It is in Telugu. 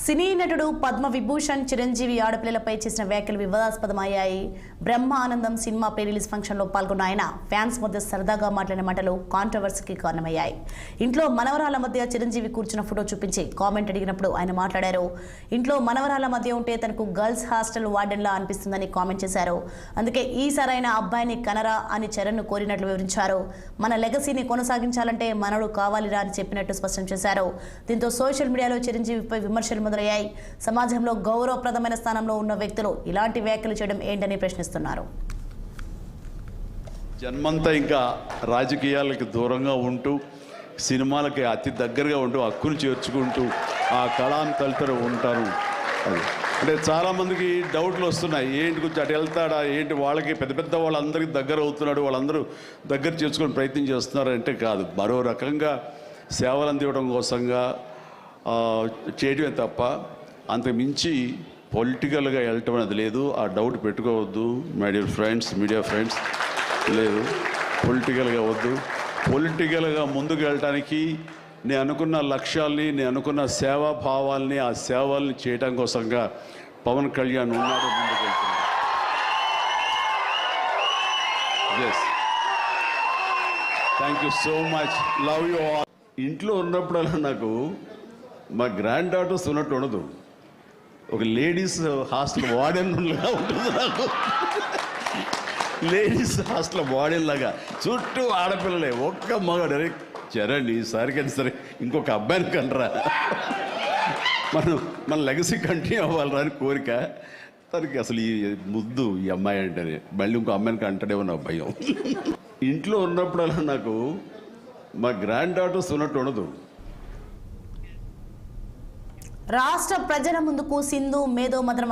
సినీ నటుడు పద్మ విభూషణ్ చిరంజీవి ఆడపిల్లలపై చేసిన వ్యాఖ్యలు వివాదాస్పదమయ్యాయి. బ్రహ్మ ఆనందం సినిమా ప్రీ రిలీజ్ ఫంక్షన్లో పాల్గొన్న ఆయన ఫ్యాన్స్ మధ్య సరదాగా మాట్లాడిన మాటలు కాంట్రవర్సీకి కారణమయ్యాయి. ఇంట్లో మనవరాల మధ్య చిరంజీవి కూర్చున్న ఫోటో చూపించి కామెంట్ అడిగినప్పుడు ఆయన మాట్లాడారు. ఇంట్లో మనవరాల మధ్య ఉంటే తనకు గర్ల్స్ హాస్టల్ వార్డెన్లా అనిపిస్తుందని కామెంట్ చేశారు. అందుకే ఈసారైన అబ్బాయిని కనరా అని చరణ్ను కోరినట్లు వివరించారు. మన లెగసీని కొనసాగించాలంటే మనడు కావాలిరా అని చెప్పినట్టు స్పష్టం చేశారు. దీంతో సోషల్ మీడియాలో చిరంజీవిపై విమర్శలు మొదలయ్యాయి. సమాజంలో గౌరవప్రదమైన స్థానంలో ఉన్న వ్యక్తులు ఇలాంటి వ్యాఖ్యలు చేయడం ఏంటని ప్రశ్నిస్తున్నారు. జన్మంతా ఇంకా రాజకీయాలకి దూరంగా ఉంటూ సినిమాలకి అతి దగ్గరగా ఉంటూ హక్కును చేర్చుకుంటూ ఆ కళాన్ని తలుతూ ఉంటారు. అది అంటే చాలామందికి డౌట్లు వస్తున్నాయి. ఏంటి కొంచెం అటు వెళ్తాడా ఏంటి, వాళ్ళకి పెద్ద పెద్ద వాళ్ళందరికీ దగ్గర అవుతున్నాడు, వాళ్ళందరూ దగ్గర చేసుకుని ప్రయత్నం చేస్తున్నారు అంటే కాదు, మరో రకంగా సేవలు అందివ్వడం కోసంగా చేయడమే తప్ప అంతకు మించి పొలిటికల్గా వెళ్ళటం అనేది లేదు. ఆ డౌట్ పెట్టుకోవద్దు my dear friends, media friends. లేదు, పొలిటికల్గా వద్దు. పొలిటికల్గా ముందుకు వెళ్ళటానికి నేను అనుకున్న లక్ష్యాల్ని, నేను అనుకున్న సేవాభావాల్ని, ఆ సేవల్ని చేయడం కోసంగా పవన్ కళ్యాణ్ ఉన్నాడు, ముందుకు వెళ్తున్నాడు. Yes, thank you so much, love you all. ఇంట్లో ఉన్నప్పుడల్లా నాకు మా గ్రాండ్ డాటర్స్ ఉన్నట్టు ఉండదు, ఒక లేడీస్ హాస్టల్ వార్డెన్లా ఉంటుంది నాకు. లేడీస్ హాస్టల్ వార్డెన్ లాగా చుట్టూ ఆడపిల్లలే, ఒక్క మగాడు. అరే చరణ్ ఈసారికైనా సరే ఇంకొక అబ్బాయిని కనరా, మన లెగసీ కంటిన్యూ అవ్వాలరా అని కోరిక. తనకి అసలు ఈ ముద్దు ఈ అమ్మాయి అంటేనే మళ్ళీ ఇంకో అమ్మాయిని కంటాడేమో నాకు భయం. ఇంట్లో ఉన్నప్పుడల్లా నాకు మా గ్రాండ్ డాటర్స్ ఉన్నట్టు ఉండదు. రాష్ట్ర ప్రజల ముందుకు సింధు మేధో మదనం